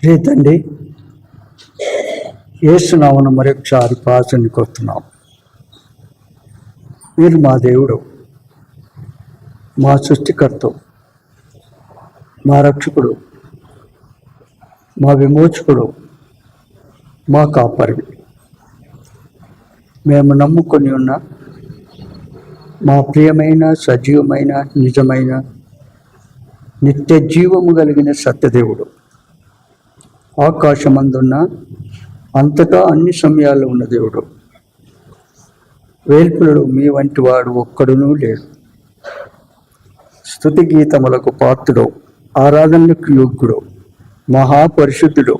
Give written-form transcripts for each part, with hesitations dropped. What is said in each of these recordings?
ప్రియ తండ్రి, యేసునామమున మరొకసారి ప్రార్థన కోరుతున్నాం. మీరు మా దేవుడు, మా సృష్టికర్త, మా రక్షకుడు, మా విమోచకుడు, మా కాపరి. మేము నమ్ముకొని ఉన్న మా ప్రియమైన, సజీవమైన, నిజమైన, నిత్య జీవము కలిగిన సత్యదేవుడు, ఆకాశమందున్న అంతటా అన్ని సమయాల్లో ఉన్న దేవుడు, వేల్పులలో మీ వంటి వాడు ఒక్కడునూ లేడు. స్తుతి గీతములకు పాత్రుడు, ఆరాధనలకు యోగ్యుడు, మహాపరిశుద్ధుడు,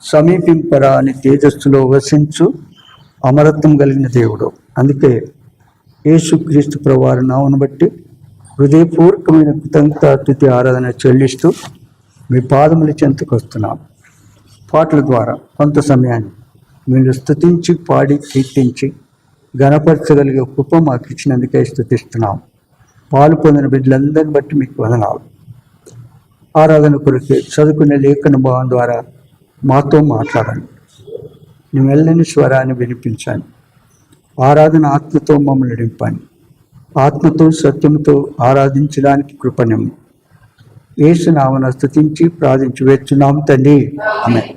సమీపింపరా అని తేజస్సులో వసించు అమరత్వం కలిగిన దేవుడు. అందుకే యేసుక్రీస్తు ప్రభువారి నామమును బట్టి హృదయపూర్వకమైన కృతజ్ఞతాస్తుతి ఆరాధన చెల్లిస్తూ మీ పాదముల చెంతకు వస్తున్నాం. పాటల ద్వారా కొంత సమయాన్ని మీరు స్తుతించి, పాడి, కీర్తించి గణపరచగలిగే కృప మాకు ఇచ్చినందుకే స్తుతిస్తున్నాం. పాలు పొందిన బిడ్డలందరిని బట్టి మీకు వందనాలు. ఆరాధన కొరకు చదువుకునే లేఖన భావం ద్వారా మాతో మాట్లాడండి. నీ మెల్లని స్వరాన్ని వినిపించండి. ఆరాధన ఆత్మతో మమ్మల్ని నింపండి. ఆత్మతో సత్యంతో ఆరాధించడానికి కృపణము యేసు నామమున స్తుతించి ప్రార్థించి వేచున్నాం తండ్రి, ఆమేన్.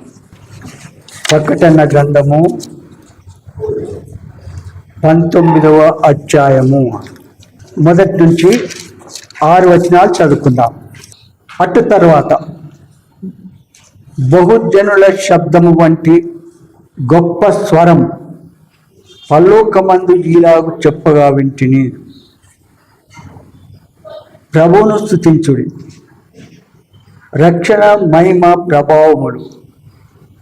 ప్రకటన గ్రంథము 19వ అధ్యాయము మొదటి నుంచి 6 వచనాలు చదువుకుందాం. అటు తర్వాత బహుజనుల శబ్దము వంటి గొప్ప స్వరం పరలోకమందు ఈలాగు చెప్పగా వింటిని, ప్రభువును స్తుతించుడి, రక్షణ, మహిమ, ప్రభావములు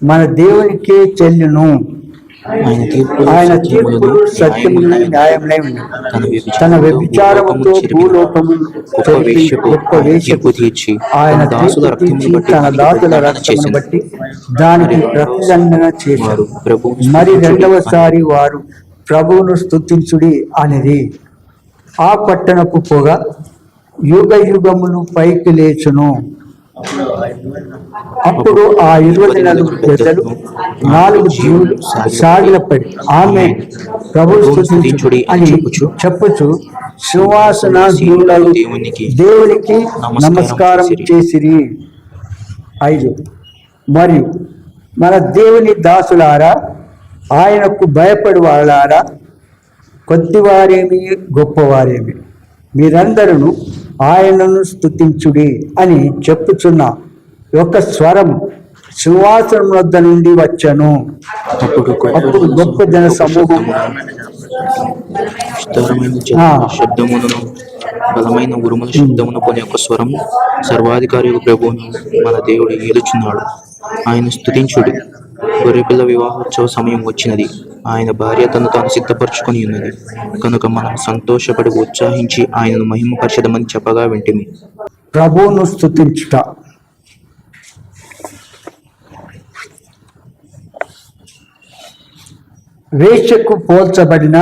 మన దేవునికే చెల్లును. ఆయన తీర్పులు సత్యములు, న్యాయములై ఉన్నవి. తన వ్యభిచారముతో భూలోకమును గొప్ప వేశ్యకు ఆయన తీర్చి తన దాసుల రక్తమును బట్టి దానికి ప్రతిదండన చేశారు. మరి రెండవసారి వారు ప్రభువును స్తుతించుడి అనేది. ఆ పట్టణపు పొగ యుగ యుగములు పైకి లేచును. అప్పుడు ఆ 24 పెద్దలు 4 జీవులు సాగిలపడి ఆమె ప్రభు స్తుతించుడి అని చెప్పుచు సింహాసనాసీనులు దేవునికి నమస్కారం చేసిరి. 5 మరియు మన దేవుని దాసులారా, ఆయనకు భయపడి వాళ్ళారా, కొద్దివారేమి గొప్పవారేమి, మీరందరూ ఆయనను స్తుతించుడి అని చెప్పుచున్న ఒక స్వరం సింహాసనం వద్ద నుండి వచ్చను. అప్పుడు గొప్ప జన సమూహం శబ్దమును, బలమైన ఉరుముల శబ్దమును కొని ఒక స్వరం, సర్వాధికారి ప్రభువును మన దేవుడు ఏలుచున్నాడు, ఆయన స్తుతించుడి. గొర్రెపిల్ల వివాహోత్సవ సమయం వచ్చినది, ఆయన భార్య తను తాను సిద్ధపరచుకొని ఉన్నది కనుక మనం సంతోషపడి ఉత్సాహించి ఆయనను మహిమపరచదమని చెప్పగా వింటిమి. ప్రభువును స్తుతించుట. వేశ్యకు పోల్చబడిన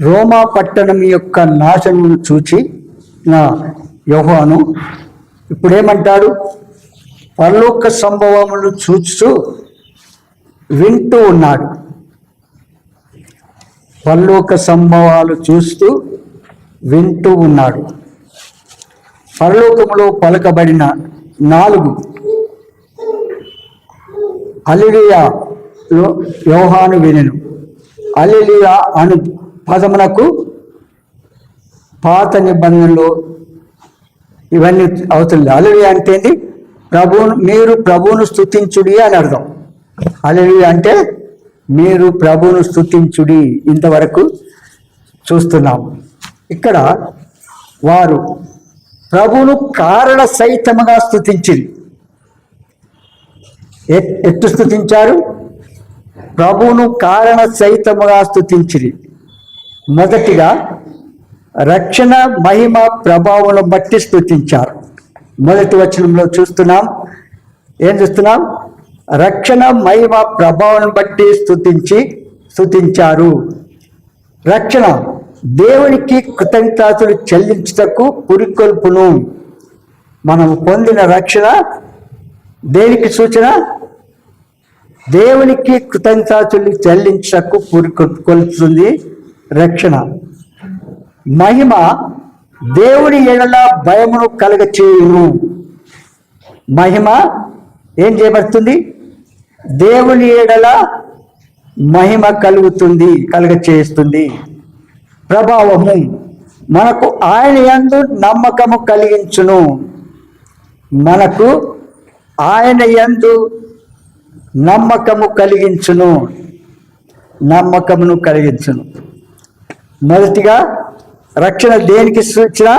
రోమా పట్టణం యొక్క నాశనమును చూచి నా యోహాను ఇప్పుడేమంటాడు? పరలోక సంభవములు చూస్తూ వింటూ ఉన్నాడు. పరలోక సంభవాలు చూస్తూ వింటూ ఉన్నాడు. పరలోకములో పలకబడిన 4 హల్లెలూయాలో యోహాను వినెను. హల్లెలూయా అను పదమునకు పాత నిబంధనలో ఇవన్నీ అవుతుంది. హల్లెలూయా అంటే మీరు ప్రభువును స్తుతించుడి అని అర్థం. హల్లెలూయా అంటే మీరు ప్రభువును స్తుతించుడి. ఇంతవరకు చూస్తున్నాం. ఇక్కడ వారు ప్రభువును కారణ సహితముగా స్తుతించిరి. ఎట్టు స్తుతించారు? ప్రభువును కారణ సహితముగా స్తుతించిరి. మొదటిగా రక్షణ, మహిమ, ప్రభావం బట్టి స్తుతించారు. మొదటి వచనంలో చూస్తున్నాం. ఏం చూస్తున్నాం? రక్షణ, మహిమ, ప్రభావం బట్టి స్తుతించారు. రక్షణ దేవునికి కృతజ్ఞతలు చెల్లించుటకు పురికొల్పును. మనం పొందిన రక్షణ దేనికి సూచన? దేవునికి కృతజ్ఞతలు చెల్లించకు కొలుస్తుంది రక్షణ. మహిమ దేవుని ఎడల భయమును కలగచేయును. మహిమ ఏం చేయబడుతుంది? దేవుని ఎడల మహిమ కలుగచేస్తుంది. ప్రభావము మనకు ఆయన యందు నమ్మకము కలిగించును. మనకు ఆయన యందు నమ్మకమును కలిగించును. మొదటిగా రక్షణ దేనికి సూచన?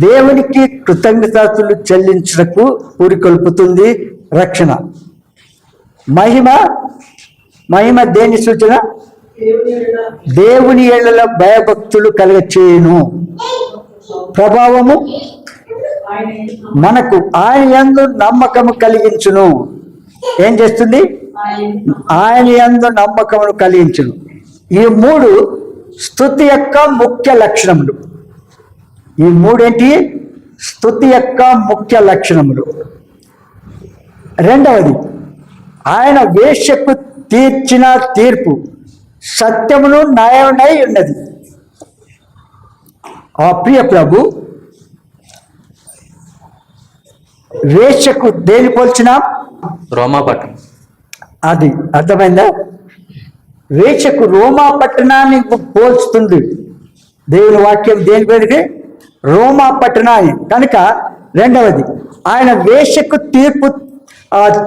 దేవునికి కృతజ్ఞతలు చెల్లించుటకు పురికొల్పుతుంది రక్షణ. మహిమ దేని సూచన? దేవుని ఎడల భయభక్తులు కలగచేయును. ప్రభావము మనకు ఆయన యందు నమ్మకము కలిగించును. ఏం చేస్తుంది? ఆయన యందు నమ్మకమును కలిగించును. ఈ మూడు స్తుతి యొక్క ముఖ్య లక్షణములు. ఈ మూడేంటి? స్తుతి యొక్క ముఖ్య లక్షణములు. రెండవది, ఆయన వేశ్యకు తీర్చిన తీర్పు సత్యమును న్యాయమై ఉన్నది. ఆ ప్రియ ప్రభు వేశ్యకు దేని పోల్చిన? రోమా పట్టణం. అది అర్థమైందా? వేశ్యకు రోమా పట్టణాన్ని పోల్చుతుంది దేవుని వాక్యం. దేని పేరుకి? రోమా పట్టణాన్ని. కనుక రెండవది, ఆయన వేశ్యకు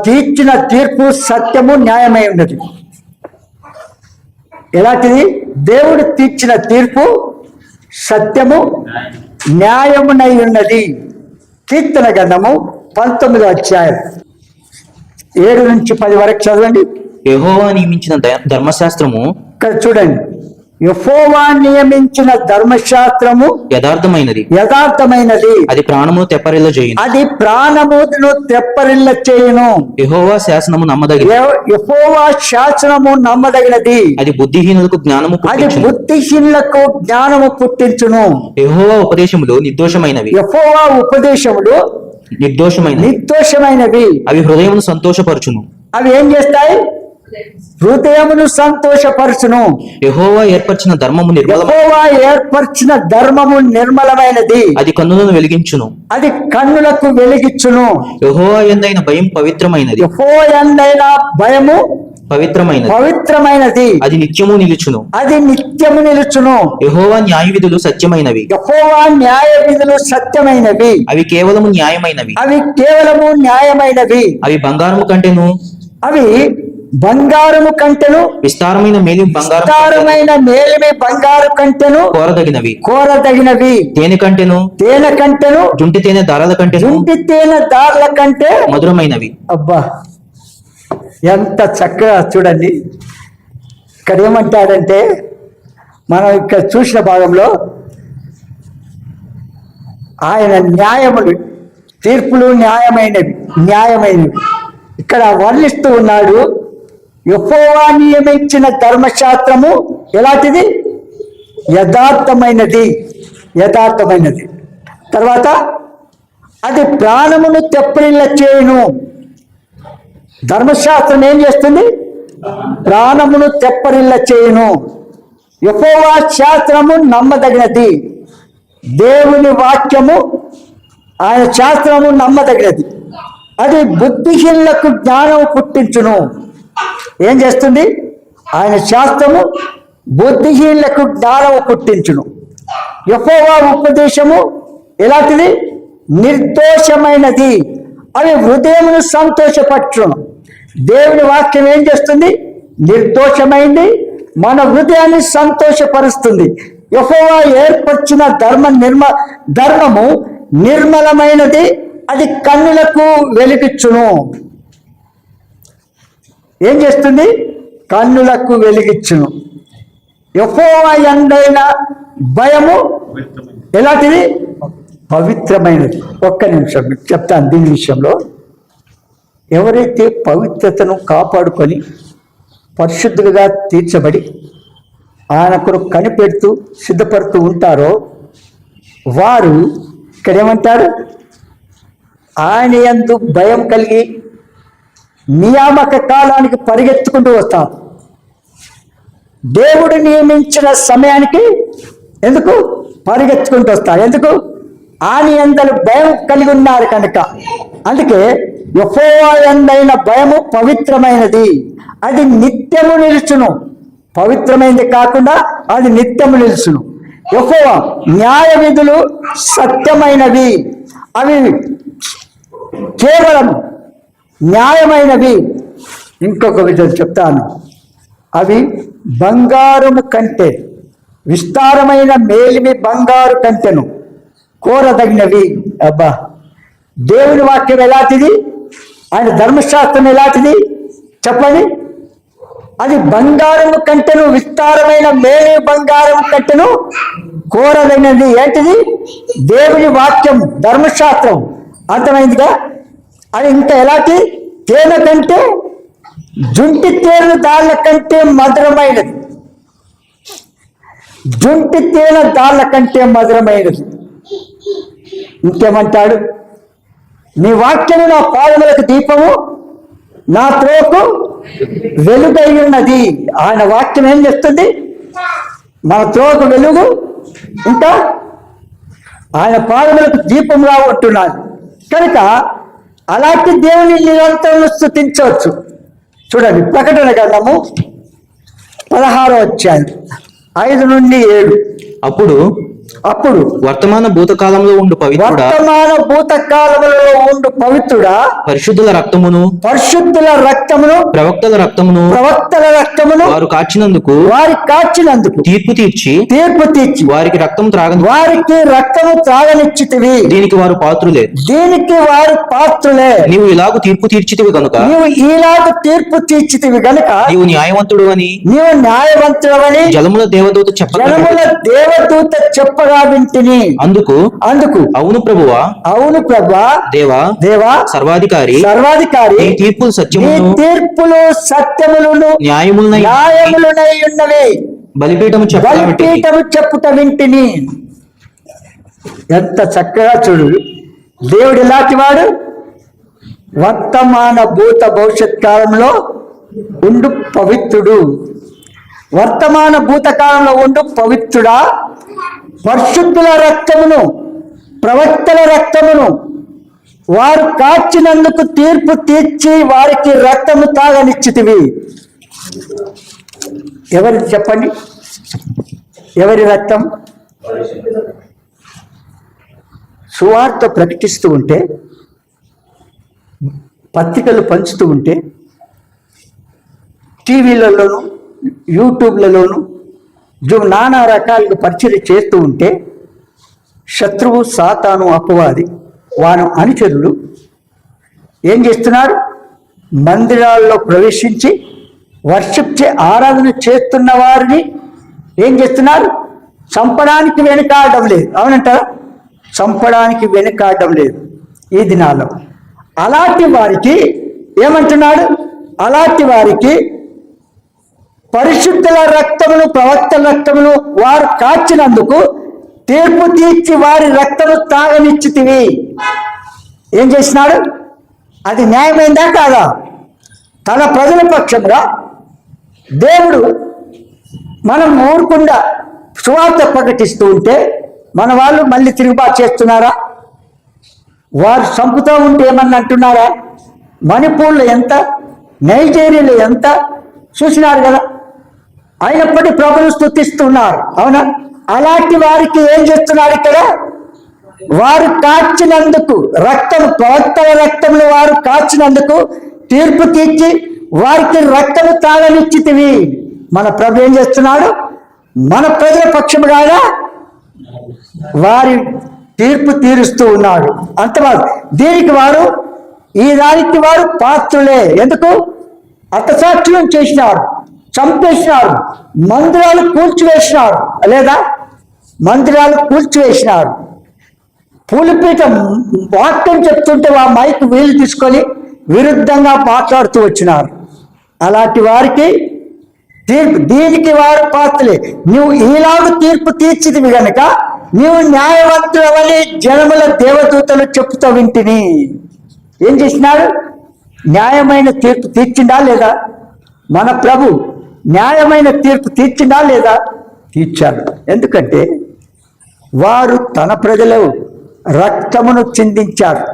తీర్చిన తీర్పు సత్యము న్యాయమై ఉన్నది. ఎలాంటిది? దేవుడు తీర్చిన తీర్పు సత్యము న్యాయమునై ఉన్నది. కీర్తన గ్రంథము 19వ అధ్యాయం 7 నుంచి 10 వరకు చదవండి. యెహోవా నియమించిన ధర్మశాస్త్రము, ఇక్కడ చూడండి, యెహోవా నియమించిన ధర్మశాస్త్రము యథార్థమైనది. అది ప్రాణమును తెప్పరిల్ల చేయును. యెహోవా శాసనము నమ్మదగినది. అది బుద్ధిహీనులకు జ్ఞానము పుట్టించును. యెహోవా ఉపదేశములు నిర్దోషమైనవి. అవి హృదయమును సంతోషపరచును. అవి ఏం చేస్తాయి? హృదయమును సంతోషపరచును. యెహోవా ఏర్పరిచిన ధర్మము నిర్మలమైనది. అది కన్నులను వెలిగించును. యెహోవా యందైన భయం పవిత్రమైనది. పవిత్రమైనది. అది నిత్యము నిలుచును. యెహోవా న్యాయ విధులు సత్యమైనవి. అవి కేవలము న్యాయమైనవి. అవి బంగారము కంటెను విస్తారమైన మేలిమి బంగారు కంటెను కోరదగినవి. తేనె కంటెను జుంటి తేనె దారాల కంటే మధురమైనవి. అబ్బా, ఎంత చక్కగా చూడండి. ఇక్కడ ఏమంటాడంటే, మనం ఇక్కడ చూసిన భాగంలో ఆయన తీర్పులు న్యాయమైనవి ఇక్కడ వర్ణిస్తూ ఉన్నాడు. యెహోవా నియమించిన ధర్మశాస్త్రము ఎలాంటిది? యథార్థమైనది. తర్వాత అది ప్రాణమును తెప్పరిల్ల చేయును. ధర్మశాస్త్రం ఏం చేస్తుంది? ప్రాణమును తెప్పరిల్ల చేయును. యెహోవా శాస్త్రము నమ్మదగినది. దేవుని వాక్యము, ఆయన శాస్త్రము నమ్మదగినది. అది బుద్ధిహీనులకు జ్ఞానం పుట్టించును. ఏం చేస్తుంది? ఆయన శాస్త్రము బుద్ధిహీనులకు జ్ఞానం పుట్టించును. యెహోవా ఉపదేశము ఎలాంటిది? నిర్దోషమైనది. అవి హృదయమును సంతోషపరచును. దేవుని వాక్యం ఏం చేస్తుంది? నిర్దోషమైంది, మన హృదయాన్ని సంతోషపరుస్తుంది. యెహోవా ఏర్పరిచిన ధర్మము నిర్మలమైనది. అది కన్నులకు వెలిగించును. ఏం చేస్తుంది? కన్నులకు వెలిగించును. యెహోవా యందైన భయము ఎలాంటిది? పవిత్రమైనది. ఒక్క నిమిషం చెప్తాను దీని విషయంలో. ఎవరైతే పవిత్రతను కాపాడుకొని పరిశుద్ధులుగా తీర్చబడి ఆయన కొరకు కనిపెడుతూ సిద్ధపడుతూ ఉంటారో వారు ఇక్కడ ఏమంటారు? ఆయన యందు భయం కలిగి నియామక కాలానికి పరిగెత్తుకుంటూ వస్తారు. దేవుడు నియమించిన సమయానికి ఎందుకు పరిగెత్తుకుంటూ వస్తారు? ఎందుకు? ఆయన యందు భయం కలిగి ఉన్నారు కనుక. అందుకే యెహోవా యందైన భయము పవిత్రమైనది, అది నిత్యము నిలుచును. పవిత్రమైనది కాకుండా అది నిత్యము నిలుచును. యెహోవా న్యాయ విధులు సత్యమైనవి, అవి కేవలం న్యాయమైనవి. ఇంకొక విధం చెప్తాను, అవి బంగారము కంటే విస్తారమైన మేలిమి బంగారు కంటెను కోరదగినవి. అబ్బా, దేవుని వాక్యం ఎలాంటిది? ఆయన ధర్మశాస్త్రం ఎలాంటిది చెప్పండి. అది బంగారము కంటెను, విస్తారమైన మేలి బంగారము కంటెను కోరదగినది. ఏంటిది? దేవుని వాక్యం, ధర్మశాస్త్రం. అర్థమైందిగా? అది ఇంకా ఎలాంటి? తేనె కంటే, జుంటి తేనె దాళ్ళ కంటే మధురమైనది. జుంటి తేనె దాళ్ళ కంటే మధురమైనది. ఇంకేమంటాడు? నీ వాక్యము నా పాదములకు దీపము, నా త్రోకు వెలుగై ఉన్నది. ఆయన వాక్యం ఏం చేస్తుంది? మన త్రోకు వెలుగు, ఇంకా ఆయన పాదములకు దీపంగా ఉంటున్నాడు కనుక అలాంటి దేవుని నిరంతరం స్తుతించవచ్చు. చూడండి, ప్రకటన గ్రంథము 16వ అధ్యాయం 5 నుండి 7. అప్పుడు వర్తమాన భూతకాలంలో ఉండు పవిత్రుడా, వర్తమాన భూతకాలములో ఉండు పవిత్రుడా, పరిశుద్ధుల రక్తమును ప్రవక్తల రక్తమును వారు కాచినందుకు తీర్పు తీర్చి వారికి రక్తము త్రాగనిచ్చితివి. దీనికి వారు పాత్రులే. నీవు ఇలాగ తీర్పు తీర్చితివి కనుక నీవు న్యాయవంతుడు అని జలముల దేవదూత చెప్పగా వింటిని. అందుకు అవును ప్రభువా దేవా సర్వాధికారి నీ తీర్పులు సత్యములను న్యాయములనై ఉన్నవి. బలిపీఠము చెప్పుట వింటిని. ఎంత చక్కగా చూడు, దేవుడు ఇలాంటి వాడు. వర్తమాన భూత భవిష్యత్ కాలంలో ఉండు పవిత్రుడు. వర్తమాన భూతకాలంలో ఉండు పవిత్రుడా, పరిశుద్ధుల రక్తమును ప్రవక్తల రక్తమును వారు కాచినందుకు తీర్పు తీర్చి వారికి రక్తము తాగనిచ్చితివి. ఎవరి చెప్పండి? ఎవరి రక్తం? సువార్త ప్రకటిస్తూ ఉంటే, పత్రికలు పంచుతూ ఉంటే, టీవీలలోను యూట్యూబ్లలోను నానా రకాలుగా పరిచయం చేస్తూ ఉంటే, శత్రువు సాతాను అపవాది వాను అనుచరులు ఏం చేస్తున్నారు? మందిరాల్లో ప్రవేశించి వర్షిప్ ఆరాధన చేస్తున్న వారిని ఏం చేస్తున్నారు? చంపడానికి వెనుకాడడం లేదు. అవునంటారా? చంపడానికి వెనుకాడడం లేదు ఈ దినాల్లో. అలాంటి వారికి ఏమంటున్నాడు? అలాంటి వారికి పరిశుద్ధుల రక్తమును ప్రవక్తల రక్తమును వారు కాచినందుకు తీర్పు తీర్చి వారి రక్తము తాగనిచ్చితివి. ఏం చేసినాడు? అది న్యాయమైందా కాదా? తన ప్రజల పక్షంగా దేవుడు మనం ఊరకుండా సువార్త ప్రకటిస్తూ ఉంటే మన వాళ్ళు మళ్ళీ తిరుగుబాటు చేస్తున్నారా? వారు చంపుతూ ఉంటే ఏమన్నా అంటున్నారా? మణిపూర్లో ఎంత, నైజీరియాలో ఎంత చూసినారు కదా. అయినప్పటికీ ప్రభువును స్తుతిస్తున్నారు. అవునా? అలాంటి వారికి ఏం చేస్తున్నారు ఇక్కడ? వారు కాచినందుకు రక్తం, ప్రవక్తల రక్తములు వారు కాచినందుకు తీర్పు తీర్చి వారికి రక్తము తాగనిచ్చితివి. మన ప్రభు ఏం చేస్తున్నాడు? మన ప్రజల పక్షముగా వారి తీర్పు తీరుస్తూ ఉన్నాడు. అంతవారు దీనికి వారు, ఈ దానికి వారు పాత్రులే. ఎందుకు? హతసాక్షులను చేసినారు, చంపేసినారు, మందిరాలు కూల్చివేసినారు. లేదా? మందిరాలు కూల్చివేసినారు. పూలపీఠం వాక్యం చెప్తుంటే ఆ మైక్ వీలు తీసుకొని విరుద్ధంగా మాట్లాడుతూ వచ్చినారు. అలాంటి వారికి తీర్పు, దీనికి వారు పాత్రలే. నువ్వు ఈలాగు తీర్పు తీర్చిదివి గనక నీవు న్యాయవంతుడవని జనముల దేవదూతలు చెప్తూ వింటిని. ఏం చేసినాడు? న్యాయమైన తీర్పు తీర్చిందా లేదా? మన ప్రభు న్యాయమైన తీర్పు తీర్చిందా లేదా? తీర్చాడు. ఎందుకంటే వారు తన ప్రజలు రక్తమును చిందించారు,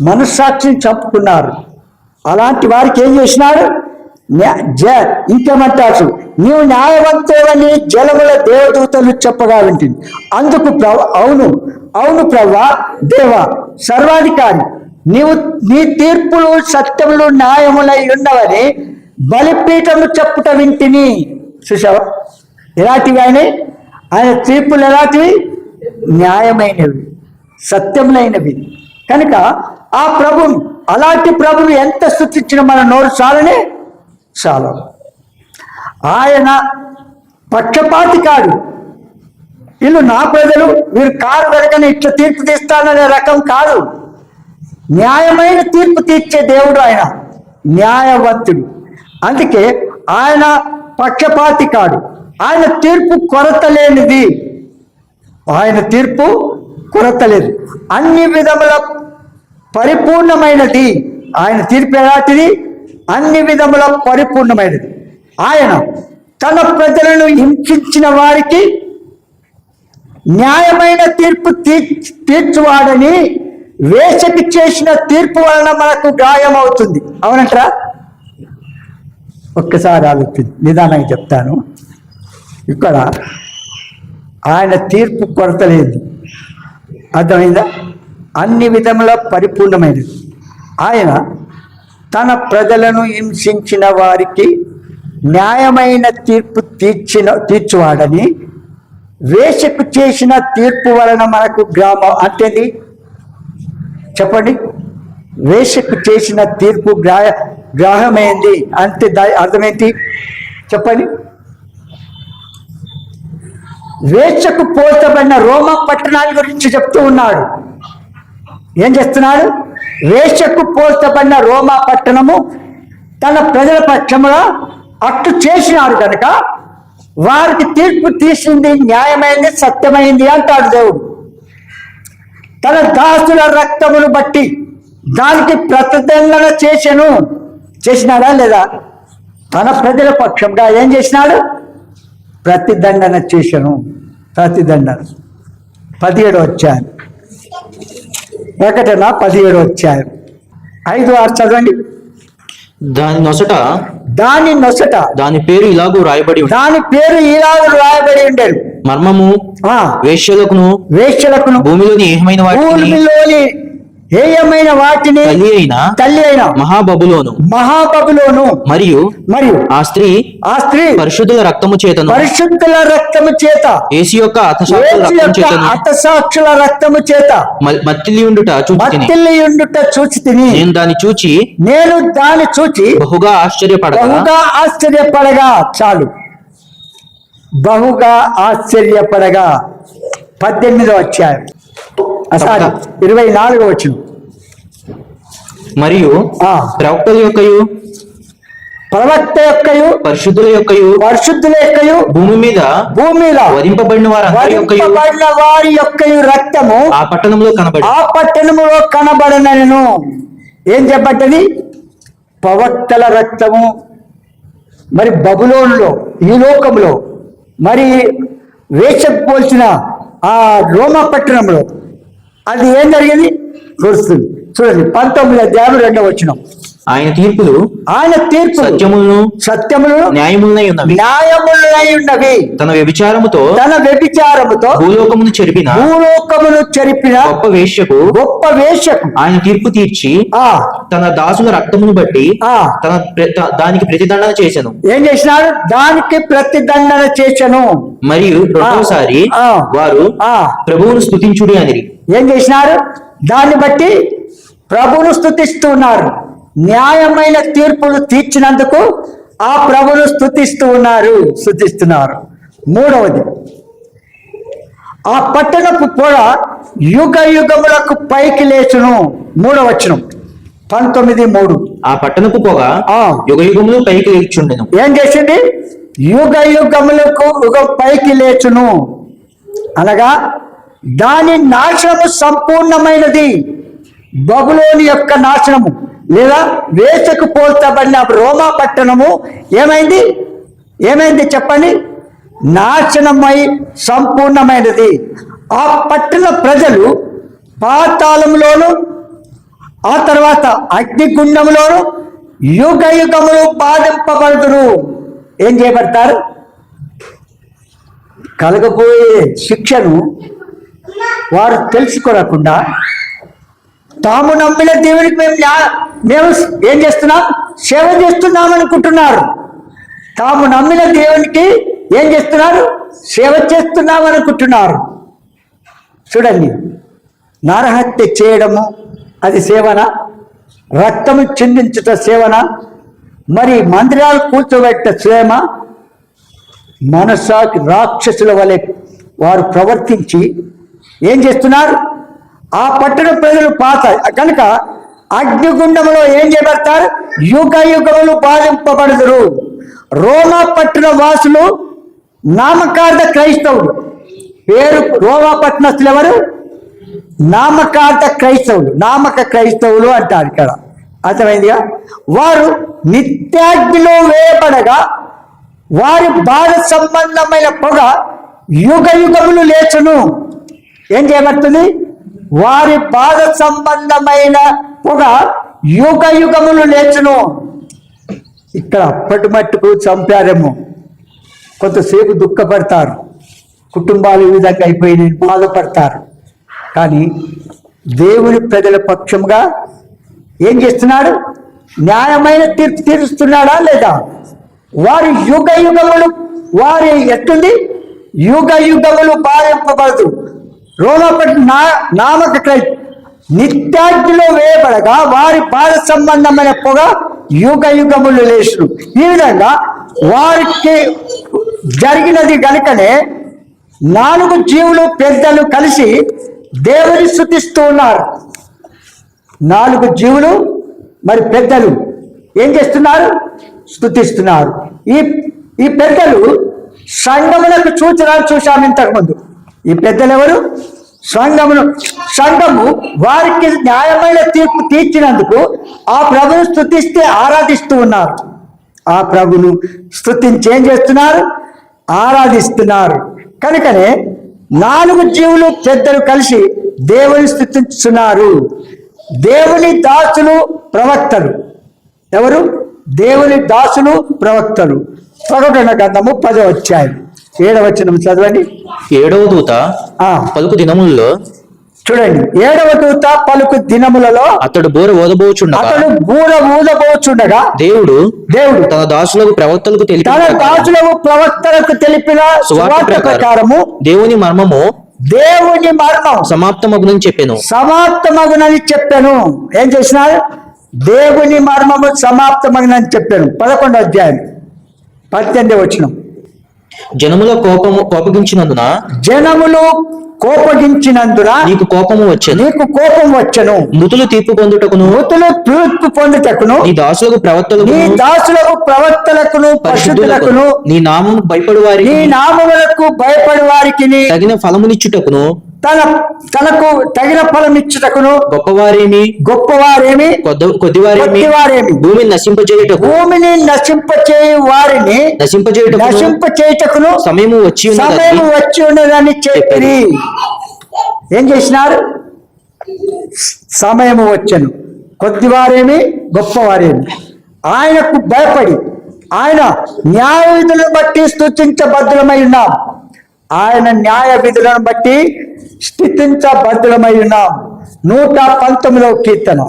మనస్సాక్షిని చంపుకున్నారు. అలాంటి వారికి ఏం చేసినాడు? ఇంకేమంటారు? నీవు న్యాయవంతులని జలముల దేవదూతలు చెప్పగా వింటుంది. అందుకు అవును అవును ప్రభా, దేవా, సర్వాధికారి, నీ తీర్పులు సత్యములు న్యాయములై ఉండవని బలిపీఠము చెప్పుట వింటిని. చూసావా ఎలాంటివి ఆయన తీర్పులు? ఎలాంటివి? న్యాయమైనవి, సత్యములైనవి. కనుక ఆ ప్రభుని, అలాంటి ప్రభుని ఎంత స్తుతించిన మన నోరు చాలనే చాలు. ఆయన పక్షపాతి కాదు. వీళ్ళు నా ప్రజలు, వీరు కారు వెనకని ఇట్లా తీర్పు తీస్తాననే రకం కాదు. న్యాయమైన తీర్పు తీర్చే దేవుడు ఆయన, న్యాయవంతుడు. అందుకే ఆయన పక్షపాతి కాడు. ఆయన తీర్పు కొరత లేనిది. ఆయన తీర్పు కొరత లేదు, అన్ని విధముల పరిపూర్ణమైనది. ఆయన తీర్పు ఎలాంటిది? అన్ని విధముల పరిపూర్ణమైనది. ఆయన తన ప్రజలను హింసించిన వారికి న్యాయమైన తీర్పు తీర్చువాడని వేషకి చేసిన తీర్పు వలన మనకు గాయం అవుతుంది. అవునంటారా? ఒక్కసారి ఆలోచించి నిదానంగా చెప్తాను. ఇక్కడ ఆయన తీర్పు కొరత లేదు, అర్థమైందా? అన్ని విధముల పరిపూర్ణమైనది. ఆయన తన ప్రజలను హింసించిన వారికి న్యాయమైన తీర్పు తీర్చువాడని వేషకు చేసిన తీర్పు వలన మనకు అంటేది చెప్పండి. వేషకు చేసిన తీర్పు గ్రాహమైంది అంటే అర్థమేంటి చెప్పండి? వేషకు పోల్చబడిన రోమా పట్టణాల గురించి చెప్తూ ఉన్నాడు. ఏం చేస్తున్నాడు? వేషకు పోల్చబడిన రోమా పట్టణము తన ప్రజల పక్షములో అట్టు చేసినాడు కనుక వారికి తీర్పు తీసింది న్యాయమైంది, సత్యమైంది అంటాడు దేవుడు. తన దాసుల రక్తమును బట్టి దానికి ప్రతిదండన చేసినాడా లేదా? తన ప్రజల పక్షంగా ఏం చేసినాడు? ప్రతిదండన చేశాను. ప్రతిదండన 17 అధ్యాయం, 17 అధ్యాయం 5-6 చదవండి. దాని నొసట దాని పేరు ఇలాగూ రాయబడి ఉండేది. మర్మము వేశ్యలకును భూమిలోని ఏయమైన వాటిని తల్లి అయిన మహాబబులోను మరియు ఆ స్త్రీ పరిశుద్ధుల రక్తము చేత యేసు యొక్క హతసాక్షుల రక్తము చేత మత్తిల్లియుండుట చూచితిని. నేను దాన్ని చూచి బహుగా ఆశ్చర్యపడగా చాలు. బహుగా ఆశ్చర్యపడగా 18వ అధ్యాయం 24వ వచనం. మరియు ప్రవక్త యొక్కయు పరిశుద్ధుల యొక్కయు భూమి మీద వధింపబడిన వారి యొక్కయు రక్తము ఆ పట్టణంలో కనబడనను. ఏం చెప్పట్టది? ప్రవక్తల రక్తము. మరి బబులోనులో, ఈ లోకంలో, మరి వేషకు పోల్చిన ఆ రోమా పట్టణంలో అది ఏం జరిగింది? గుర్తుంది. చూడండి 19వ అధ్యాయం 2వ వచనం. ఆయన తీర్పులు సత్యములను న్యాయములై ఉన్నవి. తన వ్యభిచారముతో భూలోకమును చెరిపిన గొప్ప వేశ్యకు ఆయన తీర్పు తీర్చి తన దాసుల రక్తమును బట్టి దానికి ప్రతిదండన చేశాను. ఏం చేసినాడు? దానికి ప్రతిదండన చేశాను. మరియు రెండవసారి వారు ప్రభువును స్తుతించుడి అని ఏం చేసినారు? దాన్ని బట్టి ప్రభువును స్తుతిస్తున్నారు. న్యాయమైన తీర్పులు తీర్చినందుకు ఆ ప్రభువును స్తుతిస్తున్నారు. మూడవది, ఆ పట్టణపు పొడ యుగ యుగములకు పైకి లేచును. 3వ వచనం 19:3. ఆ పట్టణపు పొగ యుగ యుగములు పైకి లేచుండెను. ఏం చేసింది? యుగ యుగములకు పైకి లేచును అనగా దాని నాశనము సంపూర్ణమైనది. బబులోని యొక్క నాశనము లేదా వేసకు పోల్చబడిన రోమా పట్టణము ఏమైంది చెప్పండి? నాశనమై సంపూర్ణమైనది. ఆ పట్టణ ప్రజలు పాతాళంలోను ఆ తర్వాత అగ్నిగుండంలోను యుగ యుగములు బాధింపబడుదురు. ఏం చేయబడతారు? కలగబోయే శిక్షను వారు తెలుసుకోకుండా తాము నమ్మిన దేవునికి మేము ఏం చేస్తున్నాం? సేవ చేస్తున్నాం అనుకుంటున్నారు. తాము నమ్మిన దేవునికి ఏం చేస్తున్నారు? సేవ చేస్తున్నాం అనుకుంటున్నారు. చూడండి, నరహత్య చేయడము అది సేవన? రక్తము చిందించుట సేవన? మరి మందిరాలు కూర్చోబెట్ట సేమ? మనసాకి రాక్షసుల వలె వారు ప్రవర్తించి ఏం చేస్తున్నారు? ఆ పట్టణ ప్రజలు కనుక అగ్నిగుండములో ఏం చేయబడతారు? యుగ యుగములు బాధింపబడుదురు. రోమా పట్టణ వాసులు నామకార్థ క్రైస్తవులు. పేరు రోమా పట్టణస్తులు ఎవరు? నామకార్థ క్రైస్తవులు, నామక క్రైస్తవులు అంటారు ఇక్కడ. అర్థమైందిగా? వారు నిత్యాగ్నిలో వేయబడగా వారి బాధ సంబంధమైన పొగ యుగ యుగములు లేచును. ఏం చేయబడుతుంది? వారి బాధ సంబంధమైన పొగ యుగ యుగములు లేచును. ఇక్కడ అప్పటి మట్టుకు చంపారేమో, కొంతసేపు దుఃఖపడతారు, కుటుంబాలు ఈ విధంగా అయిపోయి బాధపడతారు. కానీ దేవుని ప్రజల పక్షంగా ఏం చేస్తున్నాడు? న్యాయమైన తీర్పు తీరుస్తున్నాడా లేదా? వారి యుగ యుగములు వారి ఎట్టుంది? యుగ యుగములు బాధింపబడదు. రోమపట్టి నామక నిత్యాగ్నిలో వేయబడగా వారి బాధ సంబంధమైన పొగ యుగ యుగములు లేచును. ఈ విధంగా వారికి జరిగినది గనుకనే 4 జీవులు పెద్దలు కలిసి దేవుని స్తుతిస్తూ ఉన్నారు. 4 జీవులు మరి పెద్దలు ఏం చేస్తున్నారు? స్తుతిస్తున్నారు. ఈ పెద్దలు సంఘములకు సూచనలు చూశాము ఇంతకుముందు. ఈ పెద్దలు ఎవరు? సంఘము వారికి న్యాయమైన తీర్పు తీర్చినందుకు ఆ ప్రభును స్తుతిస్తే ఆరాధిస్తూ ఉన్నారు. ఆ ప్రభును స్తుతించి ఏం చేస్తున్నారు? ఆరాధిస్తున్నారు. కనుకనే 4 జీవులు పెద్దలు కలిసి దేవుని స్తుతిస్తున్నారు. దేవుని దాసులు ప్రవక్తలు ఎవరు? దేవుని దాసులు ప్రవక్తలు. ప్రకటన గ్రంథము 10వ అధ్యాయం 7వ వచనం చదవండి. 7వ దూత పలుకు దినములలో, చూడండి, 7వ దూత పలుకు దినములలో అతడు బూర ఊదబోచుండగా దేవుడు తన దాసులకు ప్రవక్తలకు తెలిపిన సువార్త ప్రకారము దేవుని మర్మం సమాప్తమగునని చెప్పాను. ఏం చేసినారు? దేవుని మర్మము సమాప్తమగునని చెప్పాను. 11వ అధ్యాయం 18వ వచనం. జనములు కోపగించినందున నీకు కోపం వచ్చెను. మృతులు తీర్పు పొందుటకును నీ దాసులకు ప్రవక్తలకును పరిశుద్ధులకును నీ నామమునకు భయపడు వారికి తగిన ఫలమునిచ్చుటకును తనకు తగిన ఫలం ఇచ్చుటకును గొప్పవారేమి కొద్దివారేమి భూమిని నశింపచేయు వారిని నశింపచేయుటకును సమయము వచ్చి ఉన్నదని చెప్పి ఏం చేసినారు? సమయము వచ్చను. కొద్దివారేమి గొప్పవారేమి ఆయనకు భయపడి ఆయన న్యాయ విధులను బట్టి స్తుతించబద్ధులమై ఉన్నాం. ఆయన న్యాయ విధులను బట్టి స్థితించబద్ధులమై ఉన్నాం. 119వ కీర్తన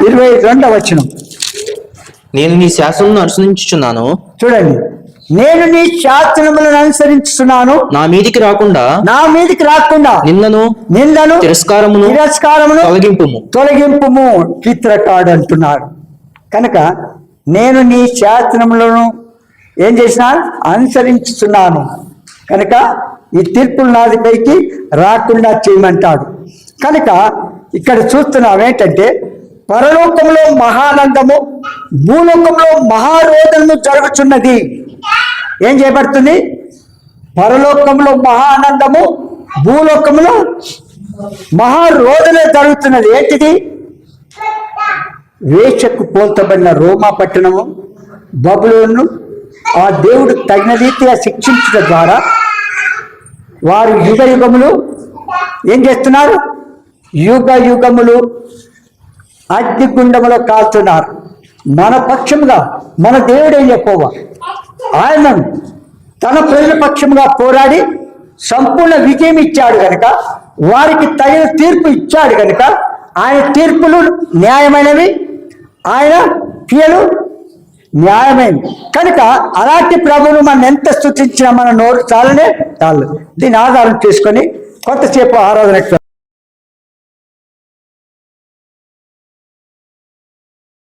22వ వచనం. నేను నీ శాసనమును అనుసరించుచున్నాను. చూడండి, నేను నీ శాసనములను అనుసరించుచున్నాను. నా మీదికి రాకుండా నిందను తిరస్కారమును తొలగింపుము కీర్తనకారుడు అంటున్నాడు. కనుక నేను నీ శాసనములను ఏం చేసినా అనుసరించుచున్నాను. కనుక ఈ తీర్పులు నాది పైకి రాకుండా చేయమంటాడు. కనుక ఇక్కడ చూస్తున్నాం ఏంటంటే పరలోకంలో మహానందము, భూలోకంలో మహారోదనము జరుగుతున్నది. ఏం చేయబడుతుంది? పరలోకంలో మహానందము, భూలోకంలో మహారోదన జరుగుతున్నది. ఏంటిది? వేషకు పోల్చబడిన రోమా పట్టణము బబులోను ఆ దేవుడు తగిన రీతిగా శిక్షించడం ద్వారా వారు యుగ యుగములు ఏం చేస్తున్నారు? యుగ యుగములు అగ్నిగుండములో కాల్చున్నారు. మన పక్షముగా మన దేవుడే యెహోవా, ఆయన తన ప్రజల పక్షముగా పోరాడి సంపూర్ణ విజయం ఇచ్చాడు కనుక, వారికి తగిన తీర్పు ఇచ్చాడు కనుక ఆయన తీర్పులు న్యాయమైనవి, ఆయన క్రియలు న్యాయమైనవి కనుక అలాంటి ప్రభువును మనం ఎంత స్తుతించినా మన నోరు చాలనే చాలు. దీన్ని ఆధారం చేసుకొని కొంతసేపు ఆరాధన